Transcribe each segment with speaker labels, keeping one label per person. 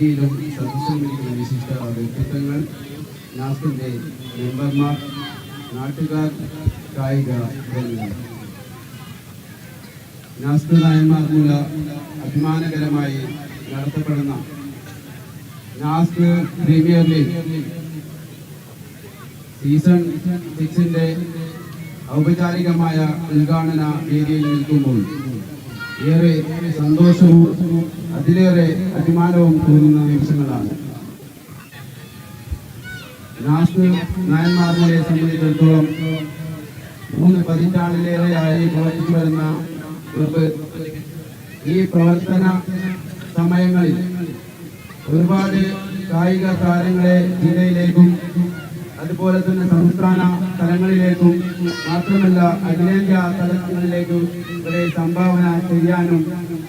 Speaker 1: ിലും സദസ്യങ്ങളിക്കുന്ന വിശിഷ്ട വ്യക്തിത്വങ്ങൾ, നാസിന്റെ മെമ്പർമാർ, നാട്ടുകാർ, കായിക പ്രേമികൾ, നാസ് നായന്മാർ മൂല അഭിമാനകരമായി നടത്തപ്പെടുന്ന നാസ് പ്രീമിയർ ലീഗ് സീസൺ 6 ഔപചാരികമായ ഉദ്ഘാടന വേദിയിൽ നിൽക്കുമ്പോൾ ഏറെ സന്തോഷവും അതിലേറെ അഭിമാനവും തോന്നുന്ന നിമിഷങ്ങളാണ്. നാസ് നായന്മാരെ സംബന്ധിച്ചിടത്തോളം 3 പതിറ്റാണ്ടിലേറെയായി പ്രവർത്തിച്ചു വരുന്ന ക്ലബ്ബ് ഈ പ്രവർത്തന സമയങ്ങളിൽ ഒരുപാട് കായിക താരങ്ങളെ ജില്ലയിലേക്കും അതുപോലെ തന്നെ സംസ്ഥാന തലങ്ങളിലേക്കും മാത്രമല്ല അഖിലേന്ത്യാ തലങ്ങളിലേക്കും ഇവരെ സംഭാവന ചെയ്യാനും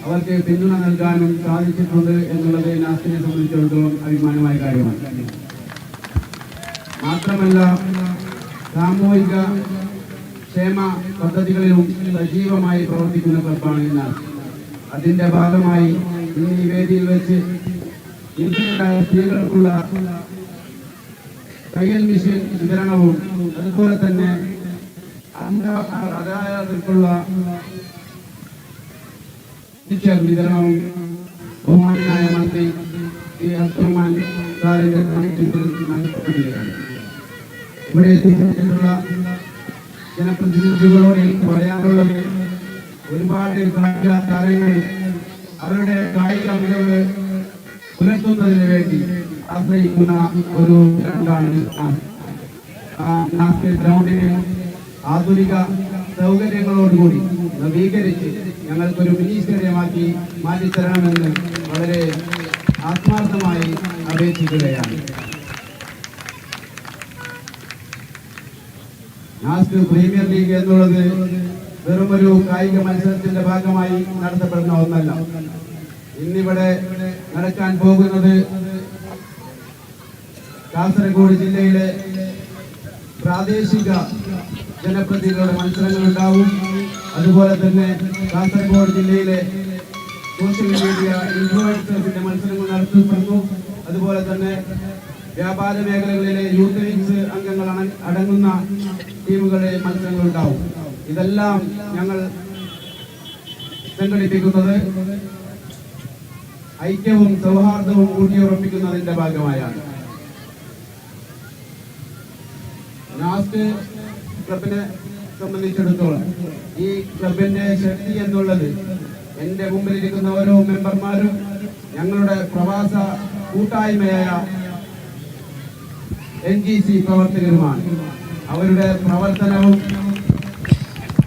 Speaker 1: അവർക്ക് പിന്തുണ നൽകാനും സാധിച്ചിട്ടുണ്ട് എന്നുള്ളത് നാസിനെ സംബന്ധിച്ചിടത്തോളം അഭിമാനമായ കാര്യമാണ്. മാത്രമല്ല സാമൂഹിക ക്ഷേമ പദ്ധതികളിലും സജീവമായി പ്രവർത്തിക്കുന്ന ക്ലബ്ബാണ് നാസ്. അതിന്റെ ഭാഗമായി ഇന്ന് ഈ വേദിയിൽ വെച്ച് സ്ത്രീകൾക്കുള്ള തയ്യൽ മെഷീൻ വിതരണവും അതുപോലെ തന്നെ അതായവർക്കുള്ള ടീച്ചർ വിതരണവും ബഹുമാനായ മന്ത്രി അബ്ദുറഹ്മാൻ സാറിന്റെ നടത്തപ്പെടുകയാണ്. ഇവിടെ എത്തിയിട്ടുള്ള ജനപ്രതിനിധികളോട് പറയാനുള്ളത്, ഒരുപാട് കായിക താരങ്ങൾ അവരുടെ കായിക മികവ് പുലർത്തുന്നതിന് വേണ്ടി ആശ്രയിക്കുന്ന ഒരു ഗ്രൗണ്ടാണ് നാസ്. ഗ്രൗണ്ടിനെ ആധുനിക സൗകര്യങ്ങളോടുകൂടി നവീകരിച്ച് ഞങ്ങൾക്കൊരു മിനി സ്റ്റേഡിയമാക്കി മാറ്റിത്തരണമെന്ന് വളരെ ആത്മാർത്ഥമായി അപേക്ഷിക്കുകയാണ്. നാസ് പ്രീമിയർ ലീഗ് എന്നുള്ളത് വെറുമൊരു കായിക മത്സരത്തിന്റെ ഭാഗമായി നടത്തപ്പെടുന്ന ഒന്നല്ല. ഇന്നിവിടെ നടക്കാൻ പോകുന്നത് കാസർഗോഡ് ജില്ലയിലെ പ്രാദേശിക ജനപ്രതിനിധികളുടെ മത്സരങ്ങൾ ഉണ്ടാവും. അതുപോലെ തന്നെ കാസർഗോഡ് ജില്ലയിലെ സോഷ്യൽ മീഡിയ ഇൻഫ്ലുവൻസേഴ്സിന്റെ മത്സരങ്ങൾ നടത്തപ്പെടുന്നു. അതുപോലെ തന്നെ വ്യാപാര മേഖലകളിലെ യൂത്ത് ലീഗ്സ് അംഗങ്ങൾ അടങ്ങുന്ന ടീമുകളുടെ മത്സരങ്ങൾ ഉണ്ടാവും. ഇതെല്ലാം ഞങ്ങൾ സംഘടിപ്പിക്കുന്നത് ഐക്യവും സൗഹാർദ്ദവും ഊട്ടിയുറപ്പിക്കുന്നതിന്റെ ഭാഗമായാണ്. നാസ് ക്ലബിനെ സംബന്ധിച്ചിടത്തോളം ഈ ക്ലബിന്റെ ശക്തി എന്നുള്ളത് എന്റെ മുമ്പിലിരിക്കുന്ന ഓരോ മെമ്പർമാരും ഞങ്ങളുടെ പ്രവാസ കൂട്ടായ്മയായ NGC പ്രവർത്തകരുമാണ്. അവരുടെ പ്രവർത്തനവും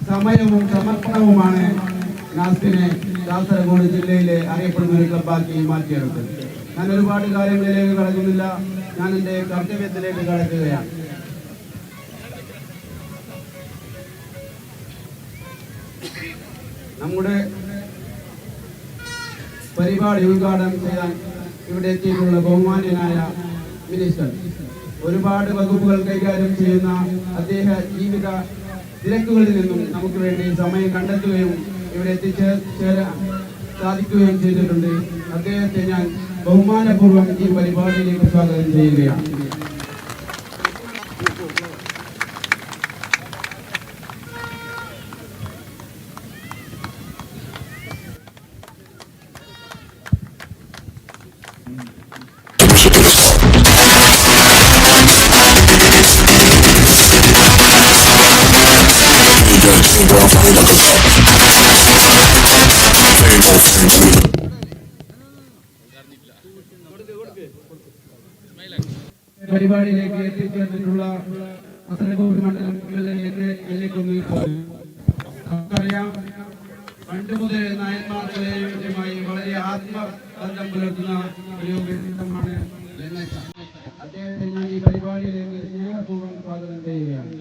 Speaker 1: സമയവും സമർപ്പണവുമാണ് നാസിനെ കാസർഗോഡ് ജില്ലയിലെ അറിയപ്പെടുന്ന ഒരു ക്ലബ്ബാക്കി മാറ്റിയെടുത്തത്. ഞാൻ ഒരുപാട് കാര്യങ്ങളിലേക്ക് കടക്കുന്നില്ല, ഞാൻ എൻ്റെ കർത്തവ്യത്തിലേക്ക് കടക്കുകയാണ്. നമ്മുടെ പരിപാടി ഉദ്ഘാടനം ചെയ്യാൻ ഇവിടെ എത്തിയിട്ടുള്ള ബഹുമാന്യനായ മിനിസ്റ്റർ, ഒരുപാട് വകുപ്പുകൾ കൈകാര്യം ചെയ്യുന്ന അദ്ദേഹ ജീവിത തിരക്കുകളിൽ നിന്നും നമുക്ക് വേണ്ടി സമയം കണ്ടെത്തുകയും ഇവിടെ എത്തിച്ചേരാൻ സാധിക്കുകയും ചെയ്തിട്ടുണ്ട്. അദ്ദേഹത്തെ ഞാൻ ബഹുമാനപൂർവ്വം ഈ പരിപാടിയിലേക്ക് സ്വാഗതം ചെയ്യുകയാണ്. പരിപാടിയിലേക്ക് എത്തിച്ചേർന്നിട്ടുള്ള കാസർഗോഡ് മണ്ഡലങ്ങളിലേക്കൊന്ന് നമുക്കറിയാം, പണ്ട് മുതൽ നായന്മാരുമായി വളരെ ആത്മബന്ധം പുലർത്തുന്ന ഒരു വ്യക്തിത്വമാണ് അദ്ദേഹത്തെ ഞാൻ ഈ പരിപാടിയിലേക്ക് സ്നേഹപൂർവ്വം സ്വാഗതം ചെയ്യുകയാണ്.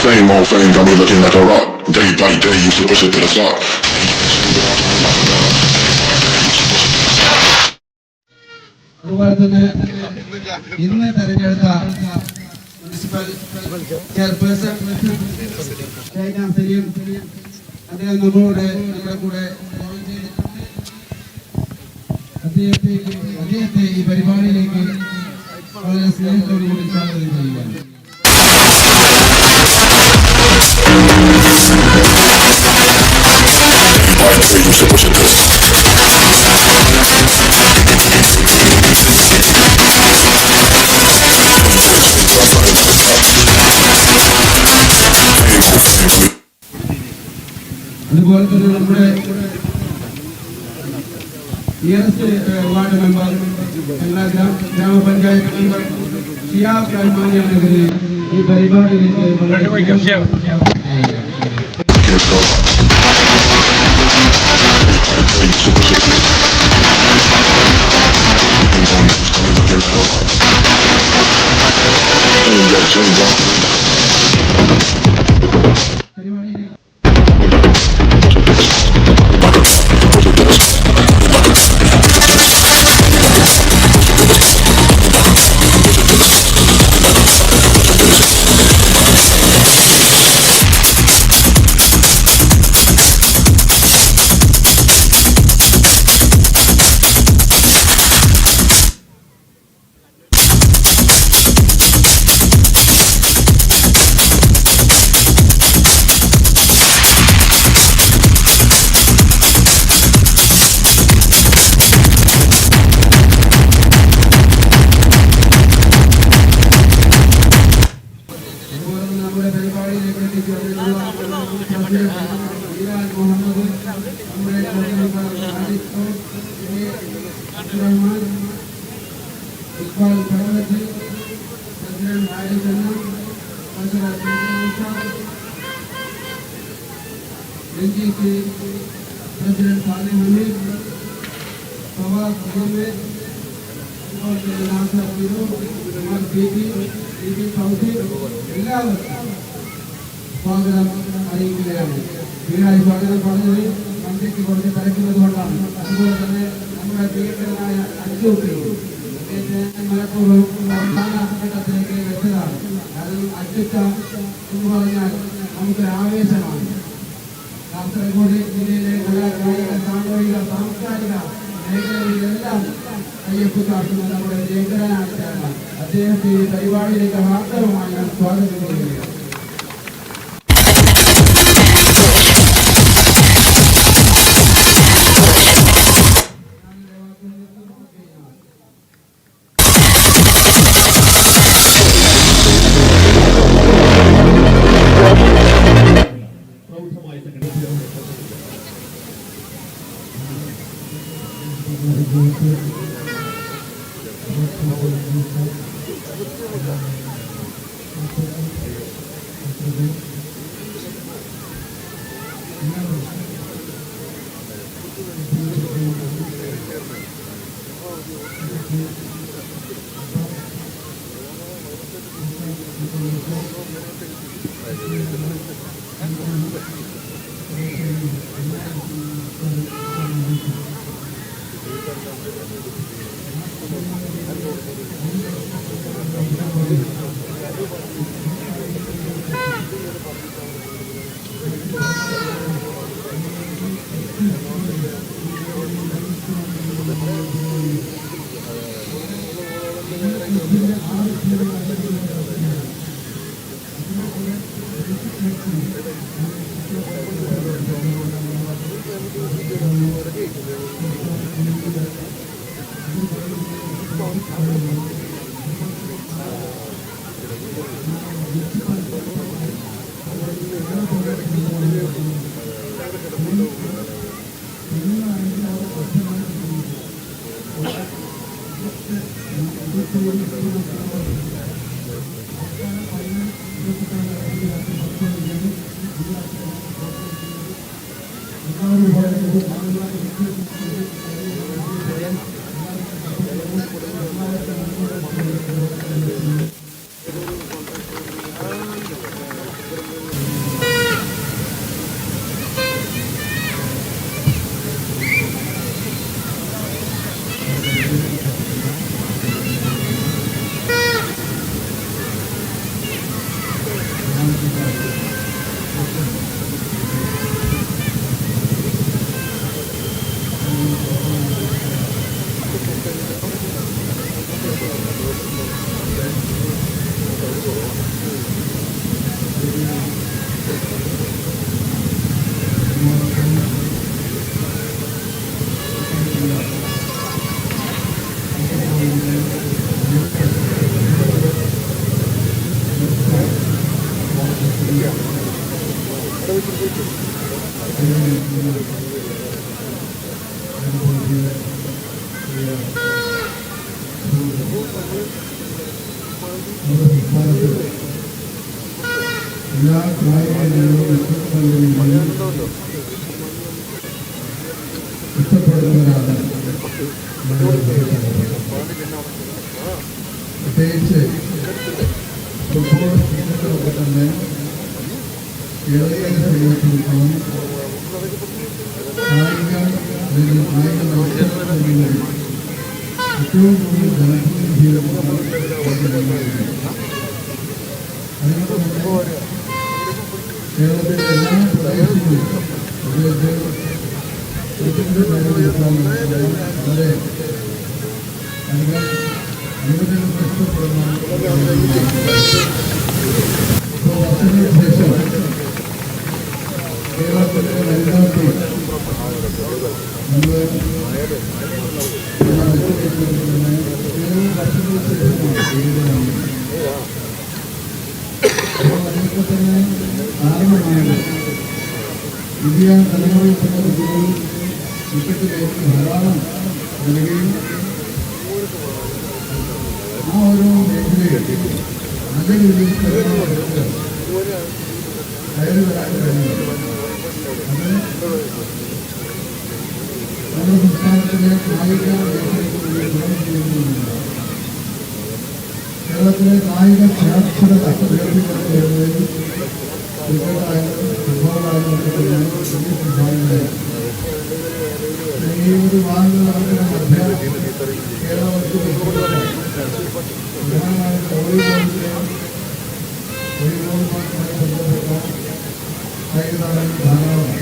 Speaker 2: Same old thing, got me looking like a rock. Day by day, used to push it to the top.
Speaker 1: അതുപോലെ തന്നെ ഇന്ന് തെരഞ്ഞെടുത്ത മുനിസിപ്പൽ ചെയർപേഴ്സൺ സലീം അദ്ദേഹം നമ്മുടെ കൂടെ അദ്ദേഹത്തെ ഈ പരിപാടിയിലേക്ക് വളരെ സ്നേഹത്തോടുകൂടി സ്വാഗതം ചെയ്യുകയാണ്. അതുപോലെ തന്നെ നമ്മുടെ വാർഡ് മെമ്പർ ഗ്രാമപഞ്ചായത്ത് മെമ്പർ ഷിയാബ് റഹ്മാനിയാണെതിരെ ഈ പരിപാടിയിലേക്ക് പ്രസിഡന്റ് സാലിം ഹമീദ് ഫവാദ് അഹമ്മദ് എല്ലാവർക്കും സ്വാഗതം അറിയിക്കുകയാണ്. വീടായി സ്വാഗതം പറഞ്ഞത് മന്ത്രിക്ക് കുറച്ച് തിരക്കുന്നത് കൊണ്ടാണ്. അതുപോലെ തന്നെ നമ്മുടെ പ്രിയങ്കരനായ അഞ്ചൂട്ടി മലപ്പുറം അവസാന ഘട്ടത്തിലേക്ക് വെച്ചതാണ്. അത് അച്ചുറ്റ എന്ന് പറഞ്ഞാൽ നമുക്കൊരു ആവേശമാണ്. കാസർഗോഡ് ജില്ലയിലെ കലാകായിക സാമൂഹിക സാംസ്കാരിക മേഖലകളിലെല്ലാം കയ്യൊപ്പ് കാട്ടുന്ന നമ്മുടെ പ്രിയങ്കരനാണ്. അദ്ദേഹത്തെ ഈ പരിപാടിയിലേക്ക് ഹാർദവമായി ഞാൻ സ്വാഗതം ചെയ്യുകയാണ്.
Speaker 3: എല്ലാ പ്രായങ്ങളിലും ഇഷ്ടപ്പെടുന്നവരാണ് പ്രത്യേകിച്ച് ഫുട്ബോൾ ടീമുകളൊക്കെ തന്നെ കേരളീയ സമൂഹത്തിലും കായിക അല്ലെങ്കിൽ കായിക മത്സരങ്ങളിൽ ഏറ്റവും കൂടുതൽ ജനപ്രതിനിധികളുമാണ് അതുകൊണ്ട് കേരളത്തിലെ എല്ലാ പ്രദേശങ്ങളിലും അദ്ദേഹത്തെ വളരെ അനുവദികൾ ഇഷ്ടപ്പെടുന്ന വർഷങ്ങൾക്ക് ശേഷം കേരളത്തിലെ വനിതാക്കൾ നമ്മൾ വർഷങ്ങൾക്ക് ശേഷമാണ് അതിനൊക്കെ തന്നെ കാരണമാണ് പുതിയ തലമുറയിൽപ്പെട്ട കുട്ടികൾ ക്രിക്കറ്റിലേക്ക് ധാരാളം നൽകുകയും ആ ഓരോ മേഖലയിൽ നല്ല രീതിയിൽ കയറി വരാൻ കഴിയുന്നത് അത് നമ്മുടെ സംസ്ഥാനത്തിലെ കായിക മേഖലയ്ക്ക് ഗുണം ചെയ്യുന്നതിനുള്ള കേരളത്തിലെ കായിക സാക്ഷരത ഉയർത്തിക്കൊണ്ടുവരുന്നതിൽ ക്രിക്കറ്റായാലും ഫുട്ബോളായാലും ഒക്കെ വലിയ സംഭാവനയായി ഈ ഒരു വാർഡ് നടക്കുന്ന മധ്യ കേരളത്തിൽ പ്രധാനമായും വോളിബോളുമായി ബന്ധപ്പെട്ട കായിക താരങ്ങൾ ധാരാളമാണ്.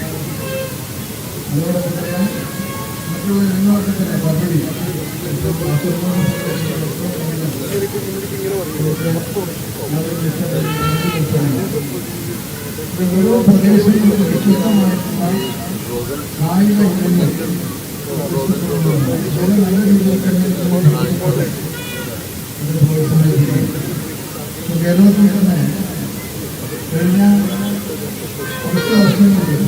Speaker 3: അതോടൊപ്പം തന്നെ മറ്റുള്ള ഇനങ്ങളൊക്കെ തന്നെ കബഡി ഓരോ പ്രദേശങ്ങളിലും വ്യത്യസ്തമായിട്ടുള്ള കായിക ഇനങ്ങൾ നല്ല രീതിയിൽ തന്നെ കേരളത്തിൽ തന്നെ കഴിഞ്ഞ കുറച്ച് വർഷങ്ങളിൽ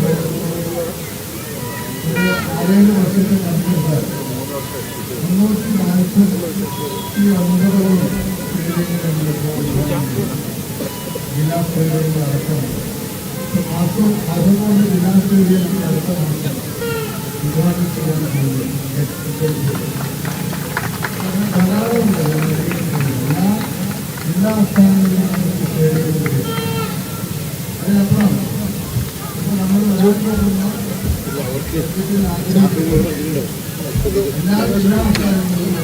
Speaker 3: ഒരു 6-7 വർഷത്തെ കണക്കെടുത്താൽ 349 ജില്ലാ സ്റ്റേഡിയങ്ങൾ അടക്കമാണ്. കാസർഗോഡ് ജില്ലാ സ്റ്റേഡിയം അടുത്ത മാസം ഉദ്ഘാടനം ചെയ്യാൻ പോകുന്നത് ധാരാളം എല്ലാ ജില്ലാ ആസ്ഥാനങ്ങളിലും സ്റ്റേഡിയങ്ങളുണ്ട്. അതിനപ്പുറം ഇപ്പോൾ നമ്മൾ വരാൻ പോകുന്ന എല്ലാ ജില്ലാ ആസ്ഥാനങ്ങളിലും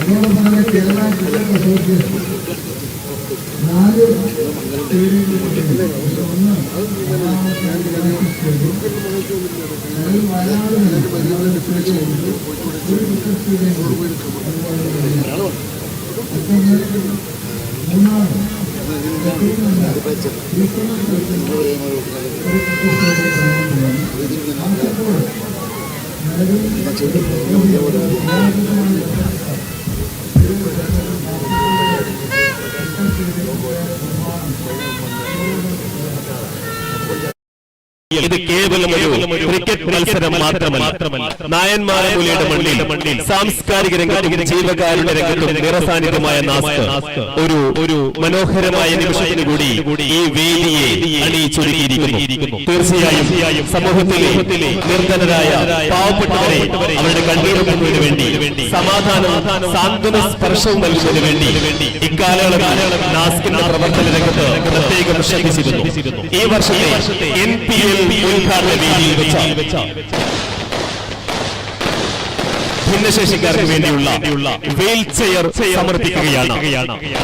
Speaker 3: അതോടൊപ്പം തന്നെ കേരള ക്രിക്കറ്റ് അസോസിയേഷൻ 4 സ്റ്റേഡിയങ്ങളുണ്ട്. ഒന്ന് വയനാട് സ്റ്റേഡിയമുണ്ട്, ഒരു ക്രിക്കറ്റ് സ്റ്റേഡിയമുണ്ട്. മൂന്നാറ്
Speaker 4: ഇത് കേവലം ഒരു ക്രിക്കറ്റ് മത്സരം മാത്രമല്ല. നായന്മാരമുലയുടെ മണ്ണിൽ സാംസ്കാരിക രംഗത്തും ജീവകാരുടെ രംഗത്തും നിറസാന്നിധ്യമായ നാസ്ക് ഒരു മനോഹരമായ നിമിഷത്തിന് കൂടി ഈ വേദിയെ അണിയിച്ചൊരുക്കിയിരിക്കുന്നു. തീർച്ചയായും സമൂഹത്തിലെ നിർധനരായ പാവപ്പെട്ടവരെ അവരുടെ കണ്ണീരൊക്കുന്നതിന് വേണ്ടി സമാധാനവും സാന്ത്വന സ്പർശവും നൽകുന്നതിന് വേണ്ടി ഇക്കാലയളവിൽ നാസ്കിന്റെ പ്രവർത്തന രംഗത്ത് പ്രത്യേകം ശ്രദ്ധിച്ചിരുന്നു. ഈ വർഷത്തെ NPL ഉദ്ഘാടന വേദിയിൽ വെച്ച ഭിന്നശേഷിക്കാർക്ക് വേണ്ടിയുള്ള വീൽ ചെയർ സമർപ്പിക്കുകയാണ്.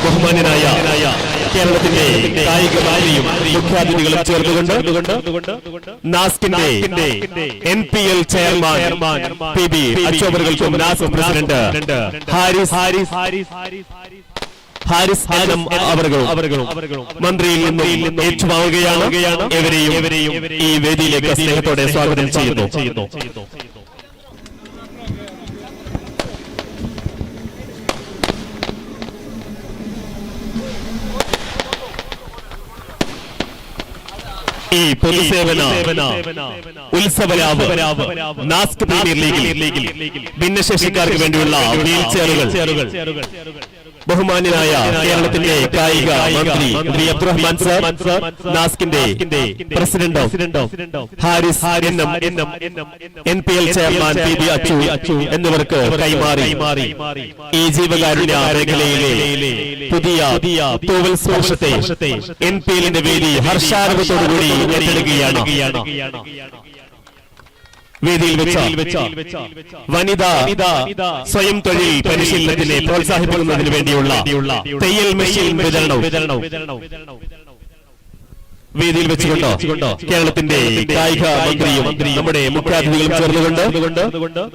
Speaker 4: ബഹുമാന്യനായ കേരളത്തിന്റെ കായിക മന്ത്രിയും മുഖ്യാതിഥികളും ചേർന്നുകൊണ്ട് നാസ്കിന്റെ NPL ചെയർമാൻ PB അച്ചോവറുകൾക്കും നാസ് പ്രസിഡന്റ് ഹാരിസ് ആനം അവர்களுം മന്ത്രിയിൽ നിന്നും ഏറ്റുവാങ്ങുകയാണ്. എവരെയും ഈ വേദിയിലേക്ക് സ്നേഹത്തോടെ സ്വാഗതം ചെയ്യുന്നു. ഈ പൊതുസേവന ഉത്സവരാവ് നാസ്ക് പ്രീമിയർ ലീഗിൽ ഭിന്നശേഷിക്കാർക്ക് വേണ്ടിയുള്ള വീൽ ചെയറുകൾ ബഹുമാന്യനായ കേരളത്തിന്റെ കായിക മന്ത്രി അബ്ദുറഹ്മാൻ സർ, നാസ്കിന്റെ president Haris NPL chairman PB Achu എന്നിവർക്ക് കൈമാറി ഈ ജീവകാരുണ്യ മേഖലയിലെ പുതിയ തൂവൽ സ്പർശത്തെ NPLന്റെ വേദി ഹർഷാരവത്തോടുകൂടി ഏറ്റെടുക്കുകയാണ്. വേദിയിൽ വെച്ച വനിതാ സ്വയം തൊഴിൽ പരിശീലനത്തിനെ പ്രോത്സാഹിപ്പിക്കുന്നതിന് വേണ്ടിയുള്ള തയ്യൽ മെഷീൻ വിതരണവും വേദിയിൽ വെച്ചുകൊണ്ടോ കേരളത്തിന്റെ കായിക മന്ത്രിയും നമ്മുടെ മുഖ്യാതിഥികളും ചേർന്നുകൊണ്ട്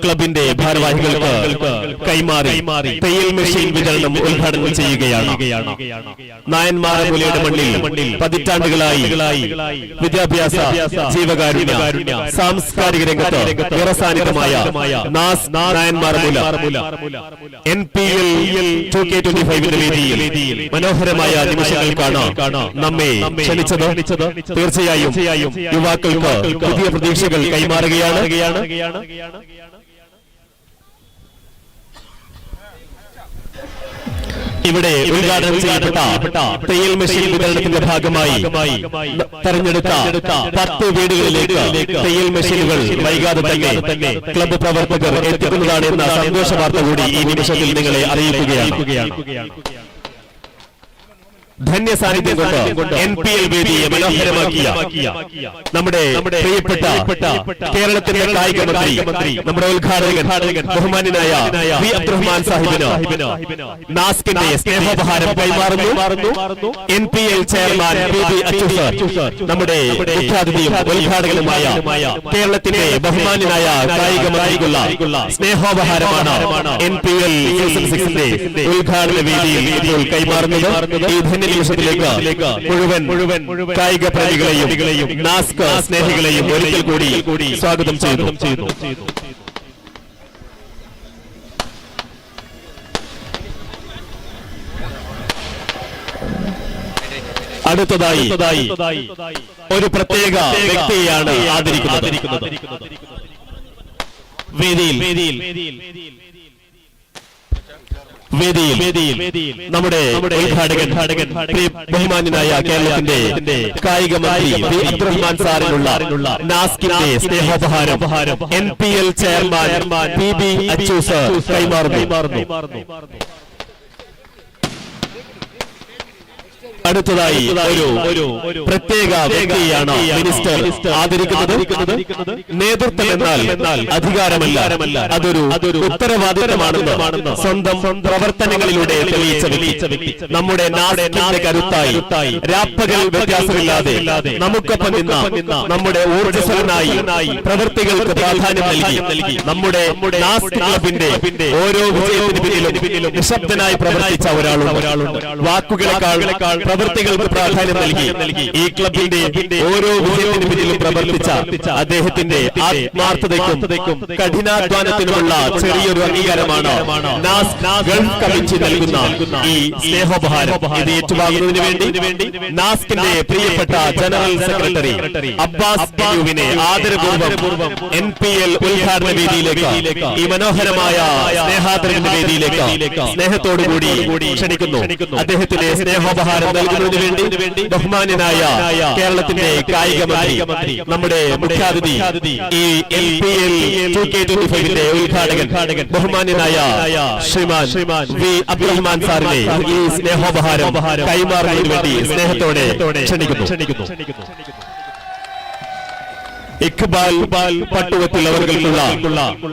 Speaker 4: ക്ലബിന്റെ ഭാരവാഹികൾക്ക് കൈമാറി തയ്യൽ മെഷീൻ വിതരണം ഉദ്ഘാടനം ചെയ്യുകയാണ്. നായന്മാരമുലയുടെ മണ്ണിൽ പതിറ്റാണ്ടുകളായി വിദ്യാഭ്യാസ ജീവകാരുണ്യ സാംസ്കാരിക രംഗത്ത് നിറസാന്നിധ്യമായ നായന്മാരമുല NPL 2K25 വേദിയിൽ മനോഹരമായ നിമിഷങ്ങൾക്കാണ് നമ്മെ ക്ഷണിച്ചത്. തീർച്ചയായും യുവാക്കൾക്ക് പുതിയ പ്രതീക്ഷകൾ കൈമാറുകയാണ്. ഇവിടെ ഉദ്ഘാടനം ചെയ്യപ്പെട്ട തയ്യൽ മെഷീൻ വിതരണത്തിന്റെ ഭാഗമായി തെരഞ്ഞെടുത്ത 10 വീടുകളിലേക്ക് തയ്യൽ മെഷീനുകൾ വൈകാതെ തന്നെ ക്ലബ്ബ് പ്രവർത്തകർ എത്തിക്കുന്നതാണ് എന്ന സന്തോഷ വാർത്ത കൂടി ഈ നിമിഷത്തിൽ നിങ്ങളെ അറിയിക്കുകയാണ്. ധന്യ സാന്നിധ്യം കൊണ്ട് NPL വേദിയെ മനോഹരമാക്കിയ നമ്മുടെ പ്രിയപ്പെട്ട കേരളത്തിന്റെ കായിക മന്ത്രി നമ്മുടെ ഉദ്ഘാടകൻ ബഹുമാന്യനായ വി അബ്ദുറഹ്മാൻ സാഹിബിന് നാസ്കിന്റെ സ്നേഹോപഹാരം കൈമാറുന്നു. NPL chairman PB Achu sir നമ്മുടെ മുഖ്യാതിഥിയും ഉദ്ഘാടകനുമായ കേരളത്തിന്റെ ബഹുമാന്യനായ കായിക മന്ത്രിക്കുള്ള സ്നേഹോപഹാരമാണ് NPL സീസൺ 6ന്റെ ഉദ്ഘാടന വേദിയിൽ ഇപ്പോൾ കൈമാറുന്നത്. ഈ ധന്യ നിമിഷത്തിലേക്ക് മുഴുവൻ കായിക പ്രേമികളെയും നാസ്ക് സ്നേഹികളെയും ഒരിക്കൽ കൂടി സ്വാഗതം ചെയ്യുന്നു. അടുത്തതായി ഒരു പ്രത്യേക വ്യക്തിയെയാണ് ആദരിക്കുന്നത്. വേദിയിൽ നമ്മുടെ ഉദ്ഘാടകൻ ബഹുമാന്യനായ കേരളത്തിന്റെ കായിക മന്ത്രി വി അബ്ദുറഹ്മാൻ സാറിനുള്ള നാസ്കിന്റെ സ്നേഹോപഹാരം NPL chairman PB Achu sir കൈമാറുന്നു. അടുത്തതായി ഒരു പ്രത്യേക വ്യക്തിയാണ് മിനിസ്റ്റർ ആദരിക്കുന്നത്. നേതൃത്വം എന്നാൽ അധികാരമല്ല, അതൊരു ഉത്തരവാദിത്തമാണെന്ന് സ്വന്തം പ്രവർത്തനങ്ങളിലൂടെ തെളിയിച്ച വ്യക്തി. നമ്മുടെ നാടിന്റെ കരുത്തായി രാപ്പകൽ വ്യത്യാസമില്ലാതെ നമുക്കൊപ്പം നിന്ന നമ്മുടെ ഊർജ്ജസ്വലനായി പ്രവൃത്തികൾക്ക് പ്രാധാന്യം നൽകി നമ്മുടെ നാസ്ക് ക്ലബിന്റെ ഓരോ വിജയത്തിന് പിന്നിലും നിശബ്ദനായി പ്രവർത്തിച്ച ഒരാളുണ്ട്. വാക്കുകളെക്കാൾ പ്രവൃത്തികൾക്ക് പ്രാധാന്യം നൽകി ഈ ക്ലബിന്റെ ഓരോ വിജയത്തിന് പിന്നിലും പ്രവർത്തിച്ച അദ്ദേഹത്തിന്റെ ആത്മാർത്ഥതയ്ക്കും കഠിനാധ്വാനത്തിനുമുള്ള ചെറിയൊരു അംഗീകാരമാണ് ഗൾഫ് കമ്മിറ്റി നൽകുന്ന ഈ സ്നേഹോപഹാരം. ഇത് ഏറ്റുവാങ്ങുന്നതിന് വേണ്ടി നാസ്കിന്റെ പ്രിയപ്പെട്ട ജനറൽ സെക്രട്ടറി അബ്ബാസ് യുവിനെ ആദരപൂർവ്വം NPL ഉദ്ഘാടന വേദിയിലേക്ക് ഈ മനോഹരമായ സ്നേഹാദരവിന്റെ വേദിയിലേക്ക് സ്നേഹത്തോടുകൂടി ക്ഷണിക്കുന്നു. അദ്ദേഹത്തിന്റെ സ്നേഹോപഹാരം നൽകുന്നതിന് വേണ്ടി ബഹുമാന്യനായ കേരളത്തിന്റെ കായിക മന്ത്രി നമ്മുടെ മുഖ്യാതിഥി ഈ NPL 2K25ന്റെ ഉദ്ഘാടകൻ ബഹുമാന്യനായ ശ്രീമാൻ വി അബ്ദുറഹ്മാൻ സാറിനെ ഈ സ്നേഹോപഹാരം കൈമാറുന്നതിന് വേണ്ടി സ്നേഹത്തോടെ ക്ഷണിക്കുന്നു. ഇഖ്ബാൽ പട്ടുവത്തിൽ അവർക്കുള്ള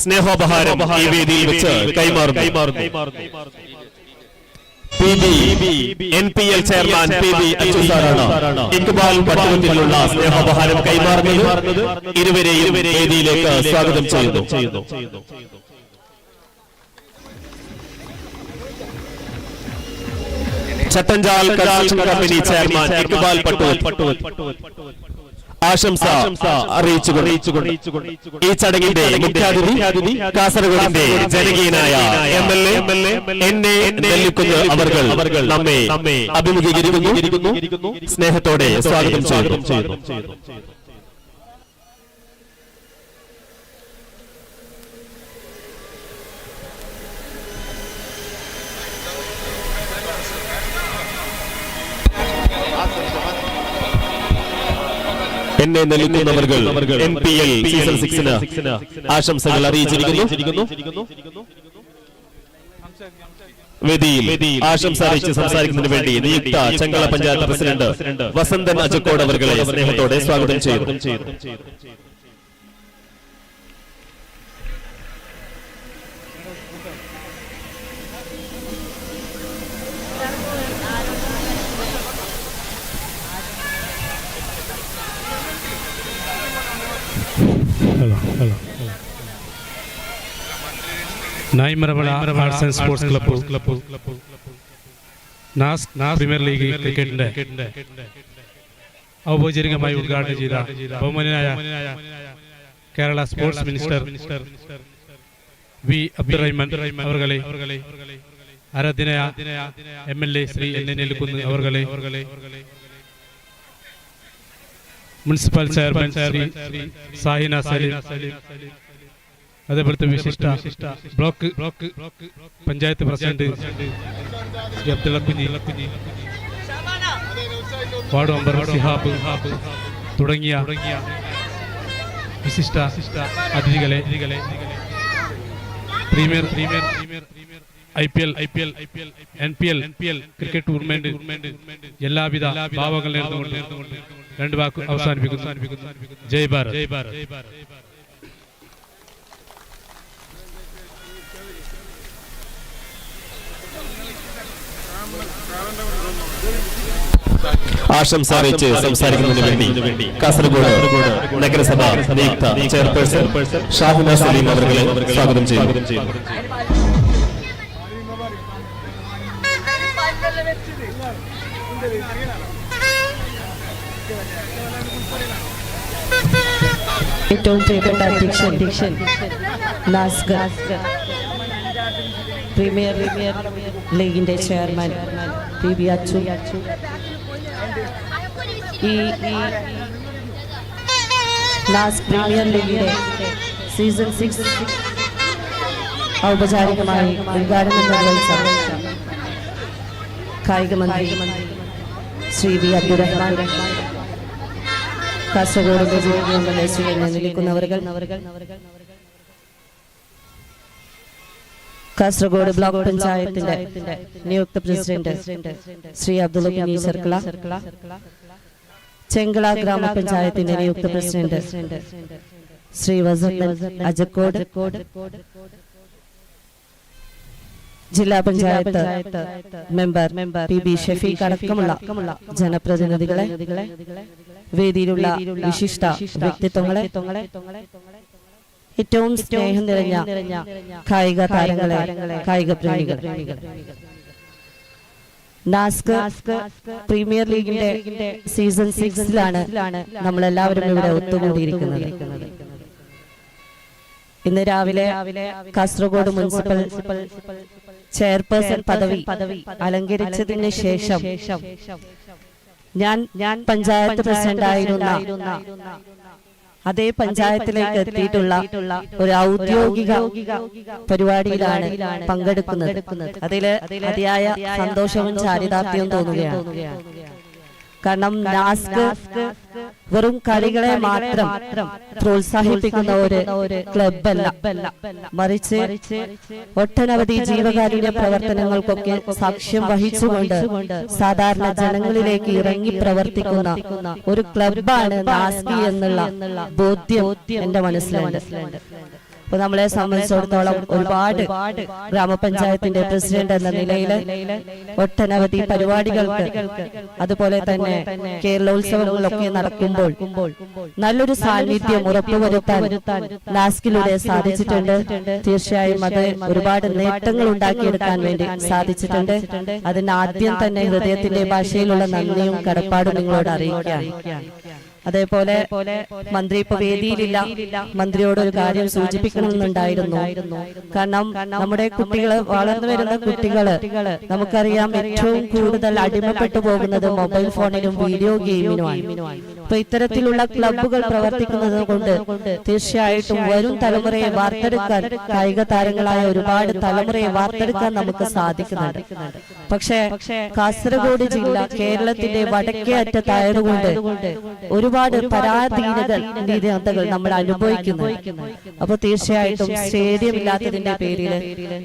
Speaker 4: സ്നേഹോപഹാരം ഈ വേദിയിൽ വെച്ച് കൈമാറുന്നു. NPL ചെയർമാൻ PB അച്ചു സാറാണ് ഇക്ബാൽ പട്ടുവത്തിലുള്ള സ്നേഹോപഹാരം കൈമാറുന്നത്. ഇരുവരെയും വേദിയിലേക്ക് സ്വാഗതം ചെയ്യുന്നു. Chattanchal construction company chairman Iqbal Pattuvath ആശംസ അറിയിച്ചുകൊണ്ട് ഈ ചടങ്ങിന്റെ മുഖ്യാതിഥി കാസർഗോഡിന്റെ ജനകീയനായ MLA എന്നെ നെല്ലിക്കുന്ന് അവർ നമ്മെ അഭിമുഖീകരിക്കുന്നു. സ്നേഹത്തോടെ സ്വാഗതം ചെയ്യുന്നു. എന്നെ നൽകുന്നവർ NPL സീസൺ 6 ആശംസകൾ അറിയിച്ചിരിക്കുന്നു. വേദിയിൽ ആശംസ അറിയിച്ച് സംസാരിക്കുന്നതിന് വേണ്ടി നിയുക്ത ചെങ്കള പഞ്ചായത്ത് പ്രസിഡന്റ് വസന്തൻ അജക്കോട് അവരെ സ്നേഹത്തോടെ സ്വാഗതം ചെയ്യുന്നു.
Speaker 5: Naimarmoola arts and sports club NAS premier league ക്രിക്കറ്റിന്റെ ഔപചാരികമായി ഉദ്ഘാടനം ചെയ്ത ബഹുമാന്യനായ Kerala sports minister V Abdurahman അവരെ, ആരാധ്യനായ MLA ശ്രീ എന്നെ നെല്ലിക്കുന്ന് അവരെ, മുനിസിപ്പൽ ചെയർമാൻ ശ്രീ സാഹിന സലീം, അതേപോലത്തെ വിശിഷ്ട ബ്ലോക്ക് പഞ്ചായത്ത് പ്രസിഡന്റ് അബ്ദുള്ള കുഞ്ഞി, വാർഡ് മെമ്പർ സിഹാബ് തുടങ്ങിയ വിശിഷ്ട അതിഥികളെ, premier IPL NPL cricket tournament എല്ലാവിധ ഭാവങ്ങൾ നേർന്നുകൊണ്ട് രണ്ട് വാക്ക് അവസാനിപ്പിക്കുന്നു. ജയ് ഭാരത്.
Speaker 4: ആശംസ അറിയിച്ച് സംസാരിക്കുന്നതിന് വേണ്ടി കാസർഗോഡ് നഗരസഭ നിയുക്ത ചെയർപേഴ്സൺ ഷാഹിന സലീം അവരെ സ്വാഗതം ചെയ്യുന്നു.
Speaker 6: ഏറ്റവും പ്രിയപ്പെട്ട അധ്യക്ഷൻ നാസ്ഗർ, പ്രീമിയർ ലീഗിന്റെ ചെയർമാൻ PB അച്ചു, ഈ നാസ് പ്രീമിയർ ലീഗിന്റെ സീസൺ 6 ഔപചാരികമായി ഉദ്ഘാടനം നിർവഹിച്ച കായിക മന്ത്രി ശ്രീ വി അബ്ദുറഹ്മാൻ, കാസർഗോഡ് MLA ശ്രീ എന്നെ നെല്ലിക്കുന്നവർ, കാസർഗോഡ് ബ്ലോക്ക് പഞ്ചായത്തിന്റെ നിയുക്ത പ്രസിഡന്റ് ശ്രീ അബ്ദുള്ള കുഞ്ഞി സർക്കിള, ചെങ്കള ഗ്രാമപഞ്ചായത്തിന്റെ നിയുക്ത പ്രസിഡന്റ് ശ്രീ വസന്തൻ അജക്കോട്, ജില്ലാ പഞ്ചായത്ത് മെമ്പർ PB ഷഫീഖ് അടക്കമുള്ള ജനപ്രതിനിധികളെ, വേദിയിലുള്ള വിശിഷ്ട വ്യക്തിത്വങ്ങളെ, ഏറ്റവും സ്നേഹം നിറഞ്ഞ കായിക താരങ്ങളെ, കായിക പ്രേമികളെ, നാസ്ക് പ്രീമിയർ ലീഗിന്റെ സീസൺ 6 നമ്മളെല്ലാവരും ഇവിടെ ഒത്തുകൂടിയിരിക്കുന്നത്. ഇന്ന് രാവിലെ കാസർഗോഡ് മുനിസിപ്പൽ ചെയർപേഴ്സൺ പദവി അലങ്കരിച്ചതിന് ശേഷം ഞാൻ പഞ്ചായത്ത് പ്രസിഡന്റ് ആയിരുന്ന അതേ പഞ്ചായത്തിലേക്ക് എത്തിയിട്ടുള്ള ഒരു ഔദ്യോഗിക പരിപാടിയിലാണ് പങ്കെടുക്കുന്നത്. അതില് അതിയായ സന്തോഷവും ചാരിതാർത്ഥ്യവും തോന്നുകയാണ്. കാരണം നാസ്ക് വെറും കളികളെ മാത്രം പ്രോത്സാഹിപ്പിക്കുന്ന ഒരു ക്ലബ്ബല്ല, മറിച്ച് ഒട്ടനവധി ജീവകാരുണ്യ പ്രവർത്തനങ്ങൾക്കൊക്കെ സാക്ഷ്യം വഹിച്ചുകൊണ്ട് സാധാരണ ജനങ്ങളിലേക്ക് ഇറങ്ങി പ്രവർത്തിക്കുന്ന ഒരു ക്ലബ്ബാണ് നാസ്കി എന്നുള്ള ബോധ്യം എന്റെ മനസ്സിലുണ്ട്. അപ്പൊ നമ്മളെ സംബന്ധിച്ചിടത്തോളം ഒരുപാട് ഗ്രാമപഞ്ചായത്തിന്റെ പ്രസിഡന്റ് എന്ന നിലയിൽ ഒട്ടനവധി പരിപാടികൾക്ക് അതുപോലെ തന്നെ കേരളോത്സവങ്ങളൊക്കെ നടക്കുമ്പോൾ നല്ലൊരു സാന്നിധ്യം ഉറപ്പുവരുത്താൻ നാസ്കിലൂടെ സാധിച്ചിട്ടുണ്ട്. തീർച്ചയായും അത് ഒരുപാട് നേട്ടങ്ങൾ ഉണ്ടാക്കിയെടുക്കാൻ വേണ്ടി സാധിച്ചിട്ടുണ്ട്. അതിന് ആദ്യം തന്നെ ഹൃദയത്തിന്റെ ഭാഷയിലുള്ള നന്ദിയും കടപ്പാടും നിങ്ങളോട് അറിയിക്കാം. അതേപോലെ മന്ത്രി ഇപ്പൊ വേദിയിലില്ല, മന്ത്രിയോട് ഒരു കാര്യം സൂചിപ്പിക്കണമെന്നുണ്ടായിരുന്നു. കാരണം നമ്മുടെ കുട്ടികള്, വളർന്നു വരുന്ന കുട്ടികള് നമുക്കറിയാം ഏറ്റവും കൂടുതൽ അടിമപ്പെട്ടു പോകുന്നത് മൊബൈൽ ഫോണിനും വീഡിയോ ഗെയിമിനുമാണ്. അപ്പൊ ഇത്തരത്തിലുള്ള ക്ലബ്ബുകൾ പ്രവർത്തിക്കുന്നത് കൊണ്ട് തീർച്ചയായിട്ടും വരും തലമുറയെ വാർത്തെടുക്കാൻ, കായിക താരങ്ങളായ ഒരുപാട് തലമുറയെ വാർത്തെടുക്കാൻ നമുക്ക് സാധിക്കുന്നുണ്ട്. പക്ഷേ കാസർഗോഡ് ജില്ല കേരളത്തിന്റെ വടക്കേ അറ്റത്തായതുകൊണ്ട് ഒരുപാട് പരാധീനതകൾ നമ്മൾ അനുഭവിക്കുന്നു. അപ്പൊ തീർച്ചയായിട്ടും സ്റ്റേഡിയം ഇല്ലാത്തതിന്റെ പേരിൽ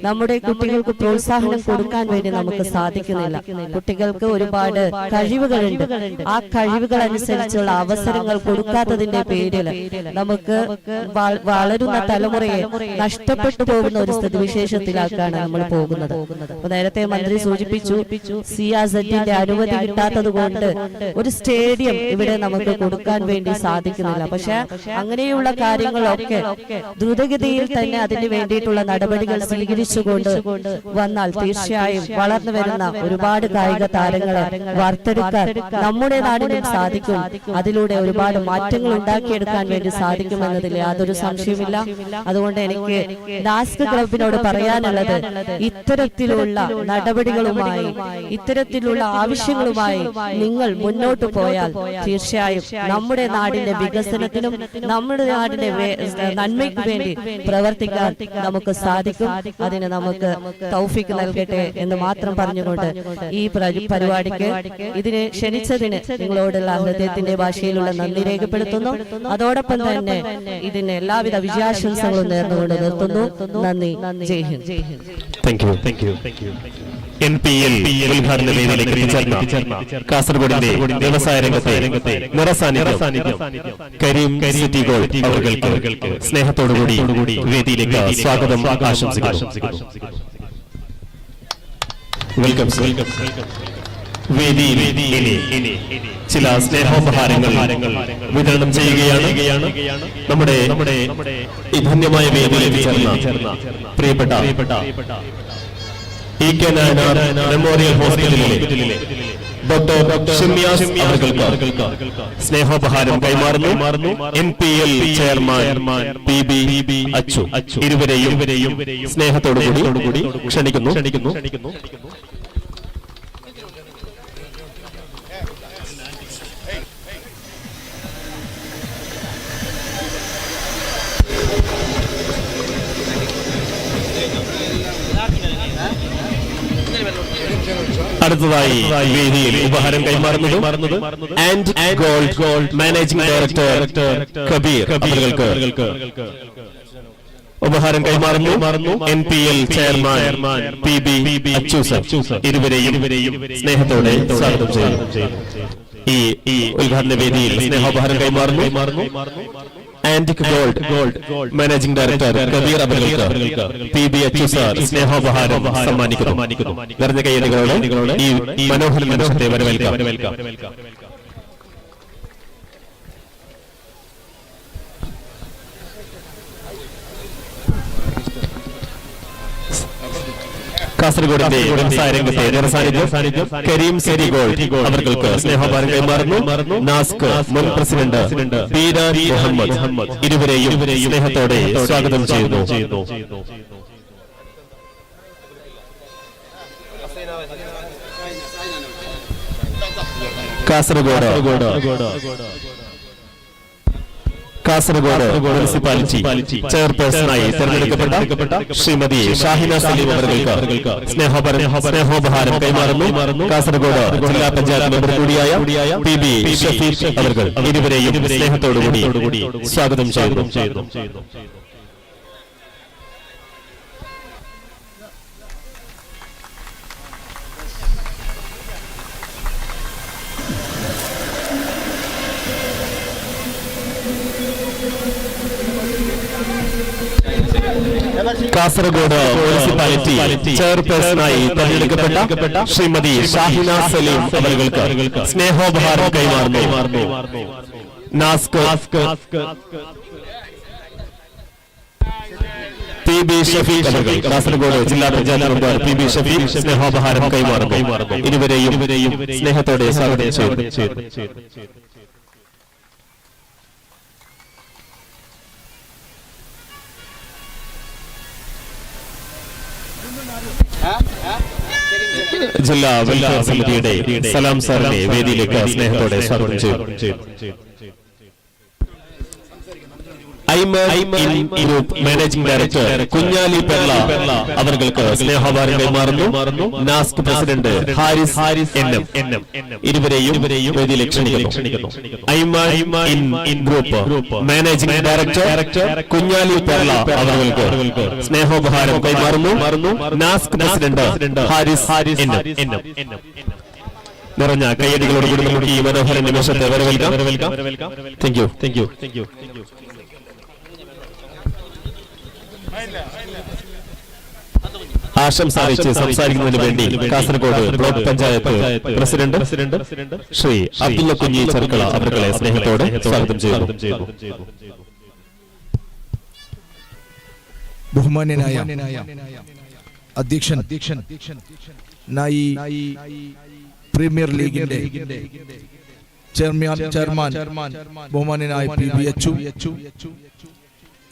Speaker 6: നമ്മുടെ കുട്ടികൾക്ക് പ്രോത്സാഹനം കൊടുക്കാൻ വേണ്ടി നമുക്ക് സാധിക്കുന്നില്ല. കുട്ടികൾക്ക് ഒരുപാട് കഴിവുകളുണ്ട്, ആ കഴിവുകൾ അനുസരിച്ചുള്ള അവസരങ്ങൾ കൊടുക്കാത്തതിന്റെ പേരിൽ നമുക്ക് വളരുന്ന തലമുറയെ നഷ്ടപ്പെട്ടു പോകുന്ന ഒരു സ്ഥിതിവിശേഷത്തിലാക്കാണ് നമ്മൾ പോകുന്നത്. അപ്പൊ നേരത്തെ മന്ത്രി സൂചിപ്പിച്ചു, സിയാസെറ്റിന്റെ അനുമതി കിട്ടാത്തത് കൊണ്ട് ഒരു സ്റ്റേഡിയം ഇവിടെ നമുക്ക് കൊടുക്കാൻ വേണ്ടി സാധിക്കുന്നില്ല. പക്ഷെ അങ്ങനെയുള്ള കാര്യങ്ങളൊക്കെ ദ്രുതഗതിയിൽ തന്നെ അതിന് വേണ്ടിയിട്ടുള്ള നടപടികൾ സ്വീകരിച്ചുകൊണ്ട് വന്നാൽ തീർച്ചയായും വളർന്നു വരുന്ന ഒരുപാട് കായിക താരങ്ങളെ വാർത്തെടുക്കാൻ നമ്മുടെ നാടിനും സാധിക്കും. അതിലൂടെ ഒരുപാട് മാറ്റങ്ങൾ ഉണ്ടാക്കിയെടുക്കാൻ വേണ്ടി സാധിക്കുമെന്നതിൽ യാതൊരു സംശയമില്ല. അതുകൊണ്ട് എനിക്ക് നാസ്ക് ക്ലബിനോട് പറയാനുള്ളത്, ഇത്തരത്തിലുള്ള നടപടികളുമായി, ഇത്തരത്തിലുള്ള ആവശ്യങ്ങളുമായി നിങ്ങൾ മുന്നോട്ട് പോയാൽ തീർച്ചയായും നമ്മുടെ നാടിന്റെ വികസനത്തിനും നമ്മുടെ നാടിന്റെ നന്മയ്ക്ക് വേണ്ടി പ്രവർത്തിക്കാൻ നമുക്ക് സാധിക്കും. അതിന് നമുക്ക് തൗഫീഖ് നൽകട്ടെ എന്ന് മാത്രം പറഞ്ഞുകൊണ്ട് ഈ പരിപാടിക്ക് ഇതിനെ ക്ഷണിച്ചതിന് നിങ്ങളോടുള്ള ഹൃദയത്തിന്റെ ഭാഷയിലുള്ള നന്ദി രേഖപ്പെടുത്തുന്നു. അതോടൊപ്പം തന്നെ ഇതിന് എല്ലാവിധ വിജയാശംസകളും നേർന്നുകൊണ്ട് നിർത്തുന്നു. നന്ദി. Jai Hind.
Speaker 4: Thank you. NPL ഉദ്ഘാടന വേദിയിലേക്ക് എത്തിച്ചേർന്ന കാസർഗോഡിന്റെ വ്യവസായ രംഗത്തെ നിറസാന്നിധ്യം കരീം സിറ്റി ഗോൾഡ് അവർക്ക് സ്നേഹത്തോടുകൂടി വേദിയിലേക്ക് സ്വാഗതം ആശംസിക്കുന്നു. വെൽക്കം. വേദിയിൽ ചില സ്നേഹോപഹാരങ്ങൾ വിതരണം ചെയ്യുകയാണ്. നമ്മുടെ ഈ ധന്യമായ വേദിയിൽ എത്തിച്ചേർന്ന പ്രിയപ്പെട്ട മെമ്മോറിയൽ ഹോസ്പിറ്റലിലെ ഡോക്ടർ ഷിമ്യാസ് അവർക്ക് സ്നേഹോപഹാരം കൈമാറുന്നു. NPL ചെയർമാൻ PB അച്ചു ഇരുവരെയും സ്നേഹത്തോടുകൂടി ക്ഷണിക്കുന്നു. അടുത്തതായി വേദിയിൽ ഉപഹാരം കൈമാറുന്നത് and gold managing director Kabir അവർക്ക് ഉപഹാരം കൈമാറുന്നു. NPL ചെയർമാൻ PB അച്ചു ഇരുവരെയും സ്നേഹത്തോടെ സ്വാഗതം ചെയ്യുന്നു. ഈ ഉദ്ഘാടന വേദിയിൽ സ്നേഹോപഹാരം കൈമാറുന്നു. Antique gold managing director Kabir അവർക്ക് PB അച്ചു സ്നേഹോപഹാരം സമ്മാനിക്കുന്നു. നിറഞ്ഞ കൈയടികളോടെ ഈ മനോഹര നിമിഷത്തെ വരവേൽക്കാം. കാസർഗോഡിന്റെ വ്യവസായ രംഗത്തെ നിറസാന്നിധ്യം കരീം സിറ്റി ഗോൾഡ് അവർക്ക് സ്നേഹോപഹാരം കൈമാറുന്നു. നാസ്ക് മുൻ പ്രസിഡന്റ് പീരാൻ മുഹമ്മദ് ഇരുവരെയും സ്നേഹത്തോടെ സ്വാഗതം ചെയ്യുന്നു. കാസർഗോഡ് മുനിസിപ്പാലിറ്റി ചെയർപേഴ്സണായി തെരഞ്ഞെടുക്കപ്പെട്ട ശ്രീമതി ഷാഹിന സലീം അവർക്ക് സ്നേഹോപഹാരം കൈമാറുന്നു. കാസർഗോഡ് ജില്ലാ പഞ്ചായത്ത് മെമ്പർ കൂടിയായ PB ഷഫീഖ് അവർക്ക് ഇരുവരെയും സ്നേഹത്തോടുകൂടി സ്വാഗതം ചെയ്യുന്നു. കാസർഗോഡ് മുനിസിപ്പാലിറ്റി ചെയർപേഴ്സണായി തെരഞ്ഞെടുക്കപ്പെട്ട ശ്രീമതി ഷാഹിന സലീം അവർക്ക് സ്നേഹോപഹാരം കൈമാറുന്നു. നാസ്ക് PB ഷഫീഖ് അവർ കാസർഗോഡ് ജില്ലാ പഞ്ചായത്ത് മെമ്പർ PB ഷഫീഖ് സ്നേഹോപഹാരം കൈമാറുന്നു. ഇരുവരെയും സ്നേഹത്തോടെ സ്വാഗതം ചെയ്യുന്നു. ജില്ലാ വെൽഫെയർ സമിതിയുടെ സലാം സാറിനെ വേദിയിലേക്ക് സ്നേഹത്തോടെ സ്വാഗതം ചെയ്യുന്നു. Group managing director Kunhali Perla അവർക്ക് സ്നേഹോപഹാരം കൈമാറുന്നു. നാസ്ക് പ്രസിഡന്റ് ഹാരിസ് എൻ ഇരുവരെയും വേദിയിലേക്ക് ക്ഷണിക്കുന്നു. Group managing director Kunhali Perla അവർക്ക് സ്നേഹോപഹാരം കൈമാറുന്നു. നാസ്ക് പ്രസിഡന്റ് ഹാരിസ് എൻ നിറഞ്ഞ കയ്യടികളോടുകൂടി നമുക്ക് ഈ മനോഹര നിമിഷത്തെ വരവേൽക്കാം. Thank you. ആശംസ അറിയിച്ച് സംസാരിക്കുന്നതിന് വേണ്ടി കാസർഗോഡ് ബ്ലോക്ക് പഞ്ചായത്ത് പ്രസിഡന്റ് ശ്രീ അബ്ദുള്ള കുഞ്ഞി ചെറുക്കള അവരെ സ്നേഹത്തോടെ സ്വാഗതം ചെയ്യുന്നു.
Speaker 7: ബഹുമാന്യനായ അധ്യക്ഷൻ നായി പ്രീമിയർ ലീഗിന്റെ ചെയർമാൻ ബഹുമാന്യനായ PB അച്ചു,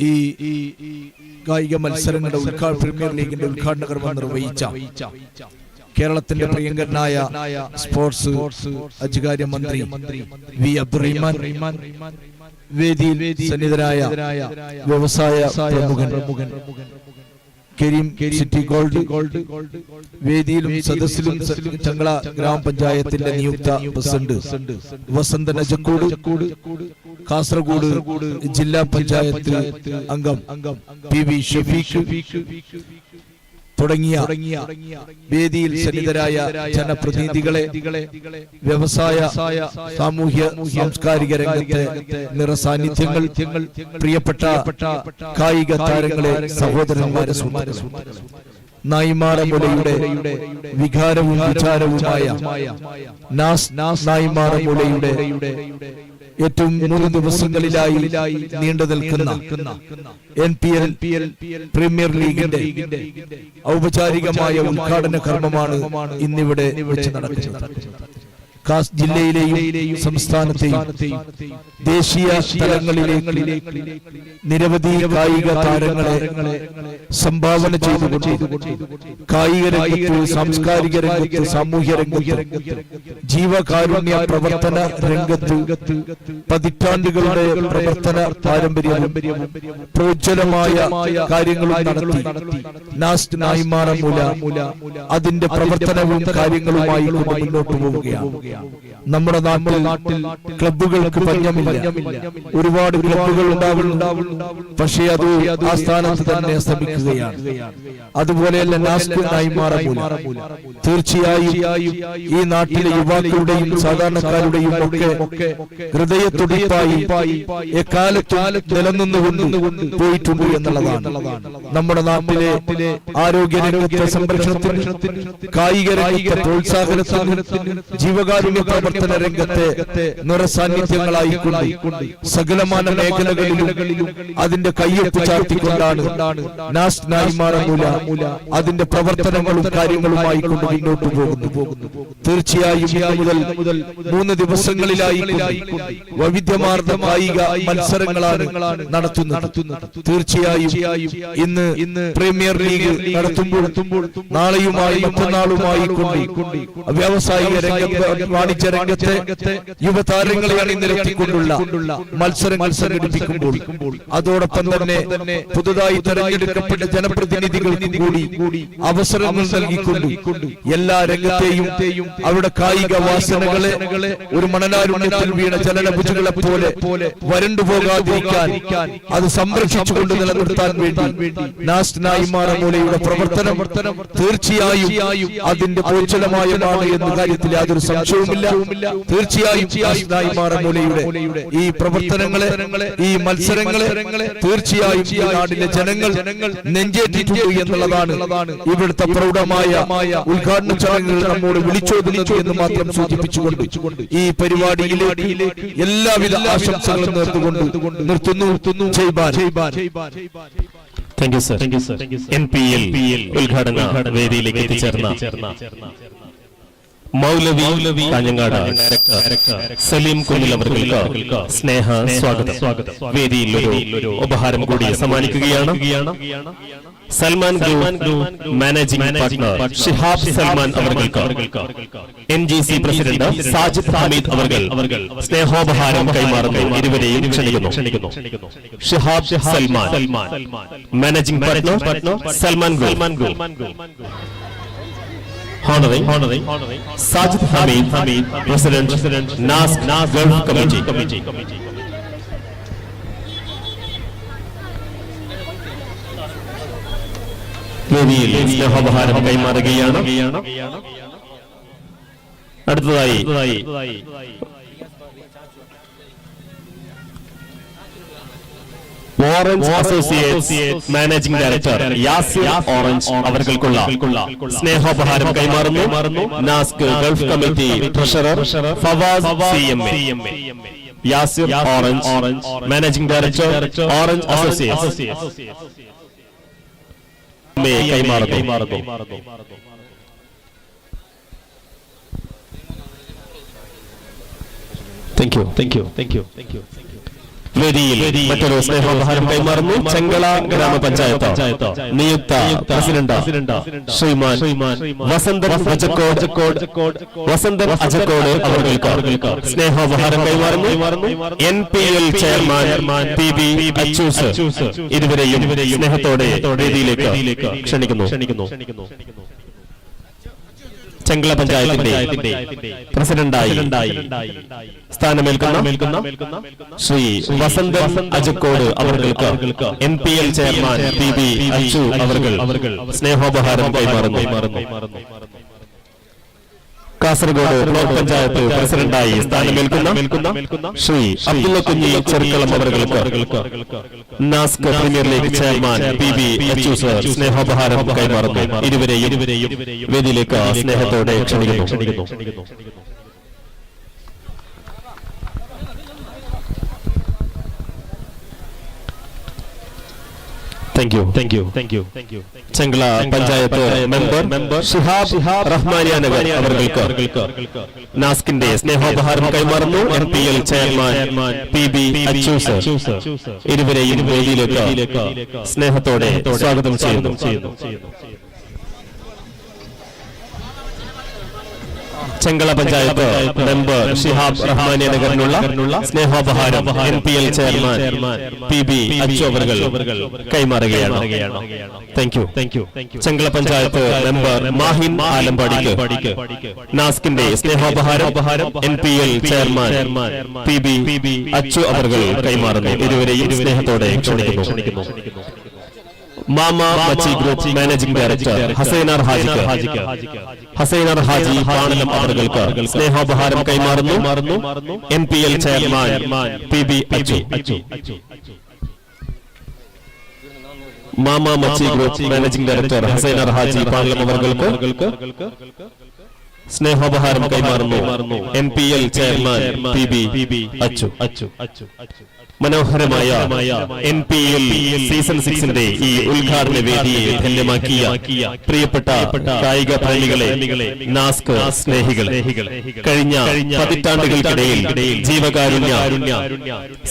Speaker 7: ഈ കായിക മത്സരങ്ങളുടെ പ്രീമിയർ ലീഗിന്റെ ഉദ്ഘാടന കർമ്മം നിർവഹിച്ച കേരളത്തിന്റെ പ്രിയങ്കരനായ സ്പോർട്സ് അധികാര്യ മന്ത്രി വി അബ്ദുറഹ്മാൻ, വേദിയിൽ സന്നിധരായ വ്യവസായ പ്രമുഖൻ കരീം സിറ്റി ഗോൾഡ്, വേദിയിലും സദസ്സിലും ചങ്ങള ഗ്രാമപഞ്ചായത്തിന്റെ നിയുക്ത പ്രസിഡന്റ് വസന്ത നജക്കൂട്, കാസർഗോഡ് ജില്ലാ പഞ്ചായത്ത് അംഗം PB ഷഫീഖ് തുടങ്ങിയ വേദിയിൽ സന്നിധരായ ജനപ്രതിനിധികളെ, വ്യവസായ സാമൂഹ്യ സാംസ്കാരിക രംഗത്തെ നിറസാന്നിധ്യങ്ങൾ, പ്രിയപ്പെട്ട കായിക താരങ്ങളെ, സഹോദരന്മാരെ, നായിമാറമുലയുടെ വികാരവും വിചാരവുമായ നായിമാറമുലയുടെ ഏറ്റവും 3 ദിവസങ്ങളിലായി നീണ്ടു നിൽക്കുന്ന NPL പ്രീമിയർ ലീഗിന്റെ ഔപചാരികമായ ഉദ്ഘാടന കർമ്മമാണ് ഇന്നിവിടെ വെച്ച് നടക്കുന്നത്. ജില്ലയിലെയും സംസ്ഥാനത്തെയും ദേശീയ തലങ്ങളിലേക്ക് നിരവധി കായിക താരങ്ങളെ സംഭാവന ചെയ്തുകൊണ്ട് കായിക രംഗത്ത്, സാംസ്കാരിക രംഗത്ത്, സാമൂഹ്യ രംഗത്ത്, ജീവകാരുണ്യ പ്രവർത്തന രംഗത്ത് പതിറ്റാണ്ടുകളുടെ പ്രവർത്തന പാരമ്പര്യവും പ്രോജ്വലമായ കാര്യങ്ങളും നടത്തി നാസ്റ്റ് നായിമാറമുല അതിന്റെ പ്രവർത്തനവും കാര്യങ്ങളുമായി മുന്നോട്ട് പോവുകയാണ്. നമ്മുടെ നാട്ടിൽ ക്ലബ്ബുകൾക്ക് പഞ്ഞമില്ല, ഒരുപാട് ക്ലബ്ബുകൾ ഉണ്ടാവുന്നു, പക്ഷേ അത് ആ സ്ഥാനത്ത് തന്നെ ശ്രമിക്കുകയാണ്. അതുപോലെയല്ല നാസ്ക് നായിമാറമുല. തീർച്ചയായും ഈ നാട്ടിലെ യുവാക്കളുടെയും സാധാരണക്കാരുടെയും ഒക്കെ ഹൃദയത്തുടിപ്പായി എക്കാലത്തും നിലനിന്നുകൊണ്ട് പോയിട്ടുണ്ട് എന്നുള്ളതാണ്. നമ്മുടെ നാട്ടിലെ ആരോഗ്യ രംഗത്തെ സംരക്ഷണത്തിന്, കായിക രംഗത്തെ പ്രോത്സാഹനത്തിന്, ജീവകാരുണ്യ പ്രവർത്തന രംഗത്തെ നിറസാന്നിധ്യങ്ങളായിക്കൊണ്ട് സകലമാന മേഖലകളിലും അതിന്റെ കയ്യൊപ്പ് ചാർത്തിക്കൊണ്ടാണ് നാസ്റ്റ് നായിമാറമുല അതിന്റെ പ്രവർത്തനങ്ങളും കാര്യങ്ങളുമായി കൊണ്ട് മുന്നോട്ട് പോകുന്നു. തീർച്ചയായും മുതൽ 3 ദിവസങ്ങളിലായി വൈവിധ്യമാർന്ന കായിക മത്സരങ്ങളാണ് നടത്തുന്നത്. തീർച്ചയായും ഇന്ന് പ്രീമിയർ ലീഗ് നടത്തുമ്പോൾ നാളെയുമായി മറ്റന്നാളുമായി കൊണ്ട് വ്യാവസായിക രംഗത്ത്, വാണിജ്യ രംഗത്തെ യുവതാരങ്ങളെ അണിനിരത്തിക്കൊണ്ടുള്ള മത്സരങ്ങൾ സംഘടിപ്പിക്കുമ്പോൾ അതോടൊപ്പം തന്നെ പുതുതായി തെരഞ്ഞെടുക്കപ്പെട്ട ജനപ്രതിനിധികൾക്കും കൂടി അവസരങ്ങൾ നൽകിക്കൊണ്ട് എല്ലാ രംഗത്തെയും അവരുടെ കായിക വാസനകളെ ഒരു മണലാരുണ്യത്തിൽ വീണ ജലനഭുജുകളെ പോലെ വരണ്ടുപോകാതിരിക്കാൻ, അത് സംരക്ഷിച്ചുകൊണ്ട് നിലനിർത്താൻ വേണ്ടി നാസ്റ്റ് നായിമാറമുലയുടെ പ്രവർത്തനം തീർച്ചയായും അതിന്റെ പ്രോജ്വലമായതാണ് എന്ന കാര്യത്തിൽ യാതൊരു സംശയവും തീർച്ചയായും മാറമൂലയുടെ ഈ പ്രവർത്തനങ്ങളെ, ഈ മത്സരങ്ങളെ തീർച്ചയായും ഈ നാടിലെ ജനങ്ങൾ നെഞ്ചേറ്റിട്ടുണ്ട് എന്നുള്ളതാണ് ഇവിടുത്തെ പ്രൗഢമായ ഉദ്ഘാടന ചടങ്ങുകൾ നമ്മോട് വിളിച്ചോതുന്നത് എന്ന് മാത്രം സൂചിപ്പിച്ചുകൊണ്ട് ഈ പരിപാടിയിലേക്ക് എല്ലാവിധ ആശംസകളും നേർന്നുകൊണ്ട് നിർത്തുന്നു. Jai Bharat.
Speaker 4: Thank you sir. NPL ഉദ്ഘാടന വേദിയിലേക്ക് എത്തിച്ചേർന്ന മൗലവി കാഞ്ഞങ്ങാട് ഡയറക്ടർ സലീം കുന്നിൽ അവർക്ക് സ്നേഹ സ്വാഗതം. വേദിയിൽ ഒരു ഉപഹാരം കൂടി സമ്മാനിക്കുകയാണ്. Salman group managing partner Shihab Salman അവർക്ക് NGC പ്രസിഡന്റ് സാജിദ് ഹമീദ് അവർ സ്നേഹോപഹാരം കൈമാറുന്നു. ഇരുവരെയും ക്ഷണിക്കുന്നു. Shihab Salman managing partner Salman group. Honoring Sajid Hamid, President NASC Gulf Committee. വേദിയിൽ സ്നേഹോപഹാരം കൈമാറുകയാണ്. അടുത്തതായി Orange associates managing director Yasir Orange അവർക്കുള്ള സ്നേഹോപഹാരം കൈമാറുന്നു. NASC Gulf committee treasurer Fawaz CMA. Yasir Orange managing director Orange associates കൈമാറുന്നു. Thank you. വേദിയിൽ മറ്റൊരു സ്നേഹോപഹാരം കൈമാറുന്നു. ചെങ്കള ഗ്രാമപഞ്ചായത്ത് നിയുക്ത പ്രസിഡന്റ് ശ്രീമാൻ വസന്തൻ അജക്കോട് അവർക്ക് സ്നേഹോപഹാരം കൈമാറുന്നു. NPL ചെയർമാൻ PB അച്ചൂസ് ഇരുവരെയും സ്നേഹത്തോടെ വേദിയിലേക്ക് ക്ഷണിക്കുന്നു. ചെങ്കള പഞ്ചായത്തിന്റെ പ്രസിഡന്റായി സ്ഥാനമേൽക്കുന്ന ശ്രീ വസന്തൻ അജക്കോട് അവർക്ക് NPL ചെയർമാൻ PB അച്ചു അവർ സ്നേഹോപഹാരം കൈമാറുന്നു. കാസർഗോഡ് ബ്ലോക്ക് പഞ്ചായത്ത് പ്രസിഡന്റായി സ്ഥാനമേൽക്കുന്ന ശ്രീ അബ്ദുള്ള കുഞ്ഞി ചെറുക്കളം അവർക്ക് NASC premier league chairman PB Achus സ്നേഹോപഹാരം കൈമാറുന്നു. ഇരുവരെയും വേദിയിലേക്ക് സ്നേഹത്തോടെ ക്ഷണിക്കുന്നു. Thank you. Chengala panchayat member Shihab Rahmaniyanagar അവർക്ക് നാസ്കിന്റെ സ്നേഹോപഹാരം കൈമാറുന്നു. NPL ചെയർമാൻ PB അച്ചൂസ് ഇരുവരെയും വേദിയിലേക്ക് സ്നേഹത്തോടെ സ്വാഗതം ചെയ്യുന്നു. ചെങ്കള പഞ്ചായത്ത് മെമ്പർ ഷിഹാബ് റഹ്മാനിയാനഗറിനുള്ള സ്നേഹോപഹാരം NPL ചെയർമാൻ PB അച്ചു അവർ കൈമാറുകയാണ്. Thank you. Chengala panchayat member Mahin ആലമ്പാടിക്ക് നാസ്കിന്റെ സ്നേഹോപഹാരം NPL ചെയർമാൻ PB അച്ചു അവർ കൈമാറുന്നു. ഇരുവരെയും സ്നേഹത്തോടെ ക്ഷണിക്കുന്നു. Mama Machi group managing director Hasainar Haji Panalam അവർക്ക് സ്നേഹോപഹാരം കൈമാറുന്നു. NPL chairman PB Achu. Mama Machi group managing director Hasainar Haji Panalam അവർക്ക് സ്നേഹോപഹാരം കൈമാറുന്നു. NPL chairman PB Achu. മനോഹരമായ NPL സീസൺ 6ന്റെ ഈ ഉദ്ഘാടന വേദിയെ ധന്യമാക്കിയ പ്രിയപ്പെട്ട കായിക പ്രേമികളെ, നാസ്ക് സ്നേഹികളെ, കഴിഞ്ഞ പതിറ്റാണ്ടുകൾക്കിടയിൽ ജീവകാരുണ്യ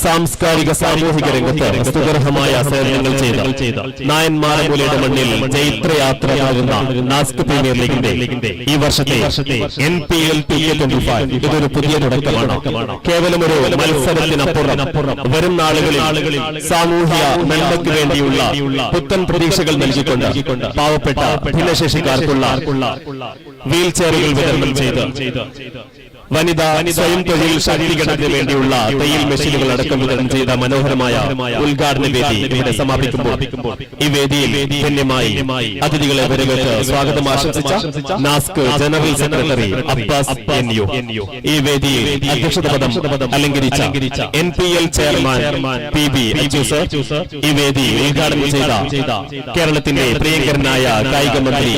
Speaker 4: സാംസ്കാരിക സാമൂഹിക രംഗത്ത് സുഗർഹമായ സേവനങ്ങൾ ചെയ്ത നായന്മാരമൂലയുടെ മണ്ണിൽ ചൈത്രയാത്രയാകുന്ന നാസ്ക് പ്രീമിയർ ലീഗിന്റെ ഈ വർഷത്തെ NPL 2025 ഇതൊരു പുതിയ തുടക്കമാണ്. കേവലം ഒരു മത്സരത്തിനപ്പുറം വരും നാളുകളിൽ സാമൂഹിക നന്മയ്ക്ക് വേണ്ടിയുള്ള പുത്തൻ പ്രതീക്ഷകൾ നൽകിക്കൊണ്ട് പാവപ്പെട്ട ഭിന്നശേഷിക്കാർക്കുള്ള വീൽ ചെയറുകൾ വിതരണം ചെയ്ത് വനിതാ സ്വയം തൊഴിൽ ശാക്തീകരണത്തിന് വേണ്ടിയുള്ള തയ്യൽ മെഷീനുകൾ അടക്കം വിതരണം ചെയ്ത മനോഹരമായ ഉദ്ഘാടന വേദി ഇവിടെ സമാപിക്കുമ്പോൾ ഈ വേദിയിൽ ധന്യമായി അതിഥികളെ വരവേറ്റ് സ്വാഗതം ആശംസിച്ച NASC general secretary Abbas NU, ഈ വേദിയിൽ അധ്യക്ഷത പദം അലങ്കരിച്ച NPL chairman PB Achu sir, ഈ വേദി ഉദ്ഘാടനം ചെയ്ത കേരളത്തിന്റെ പ്രിയങ്കരനായ കായിക മന്ത്രി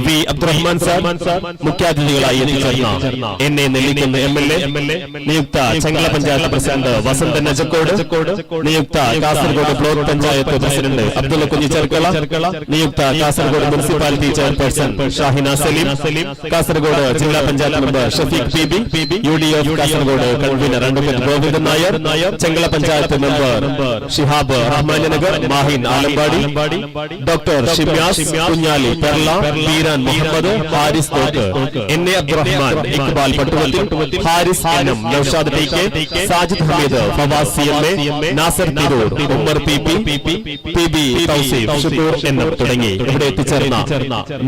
Speaker 4: വി അബ്ദുറഹ്മാൻ സാർ, മുഖ്യാതിഥികളായി എത്തിച്ചേർന്ന എന്നെ നെല്ലിക്കുന്ന MLA, നിയുക്ത ചെങ്കള പഞ്ചായത്ത് പ്രസിഡന്റ് വസന്തൻ നജക്കോട്, നിയുക്ത കാസർഗോഡ് ബ്ലോക്ക് പഞ്ചായത്ത് പ്രസിഡന്റ് അബ്ദുള്ള കുഞ്ഞി ചെർക്കള, നിയുക്ത കാസർഗോഡ് മുനിസിപ്പാലിറ്റി ചെയർപേഴ്സൺ ഷാഹിന സലീം, കാസർഗോഡ് ജില്ലാ panchayat member Shafeeq PB, UDF Kasaragod convener advocate Govindan Nair, Chengala panchayat member Shihab Rahmanagar, Mahin Alampady, doctor Shimyas Kunhali Perla, Beeran Muhammad, Haris തോക്ക്, NA Abdurahman, Iqbal പട്ടുവത്തിൽ, Haris NM, Naushad TK, Sajid Hameed, Fawaz CMA, Nasar Tirur, Ummer PB Tauseef, Shukkur NM തുടങ്ങി ഇവിടെ എത്തിച്ചേർന്ന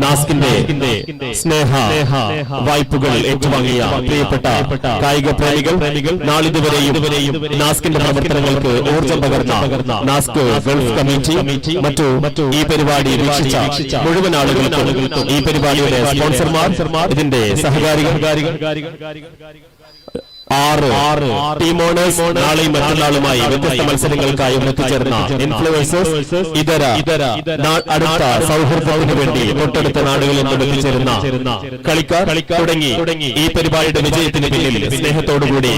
Speaker 4: നാസ്കിന്റെ സ്നേഹ വായ്പകൾ ഏറ്റുവാങ്ങിയ പ്രിയപ്പെട്ട കായിക പ്രേമികൾ, നാളിതുവരെയും നാസ്കിന്റെ പ്രവർത്തനങ്ങൾക്ക് ഊർജ്ജം പകർന്ന നാസ്ക് ഗൾഫ് കമ്മിറ്റി, മറ്റു ഈ പരിപാടി വീക്ഷിച്ച മുഴുവൻ ആളുകൾക്കും ഈ പരിപാടിയുടെ സ്പോൺസർമാർ, ഇതിന്റെ സഹകാരികൾ, 6 ടീം ഓണേഴ്സ്, നാളെയും മറ്റന്നാളുമായി വ്യത്യസ്ത മത്സരങ്ങൾക്കായി എത്തിച്ചേർന്ന ഇൻഫ്ലുവൻസേഴ്സ്, ഇതര അടുത്ത സൗഹൃദത്തിന് വേണ്ടി തൊട്ടടുത്ത നാടുകളിൽ നിന്നും എത്തിച്ചേരുന്ന കളിക്കാർ തുടങ്ങി ഈ പരിപാടിയുടെ വിജയത്തിന് പിന്നിൽ സ്നേഹത്തോടുകൂടി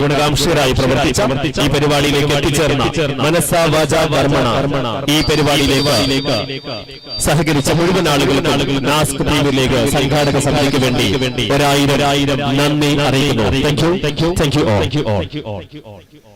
Speaker 4: ഗുണകാംക്ഷരായി പ്രവർത്തിച്ച ഈ പരിപാടിയിലേക്ക് എത്തിച്ചേർന്ന മനസ്സാ വാചാ കർമ്മണ ഈ പരിപാടിയിലേക്ക് സഹകരിച്ച മുഴുവൻ ആളുകൾക്കും നാസ്ക് ടീമിലേക്ക് സംഘാടക സമിതിക്ക് വേണ്ടി ഒരായിരം നന്ദി അറിയിക്കുന്നു. Thank you all.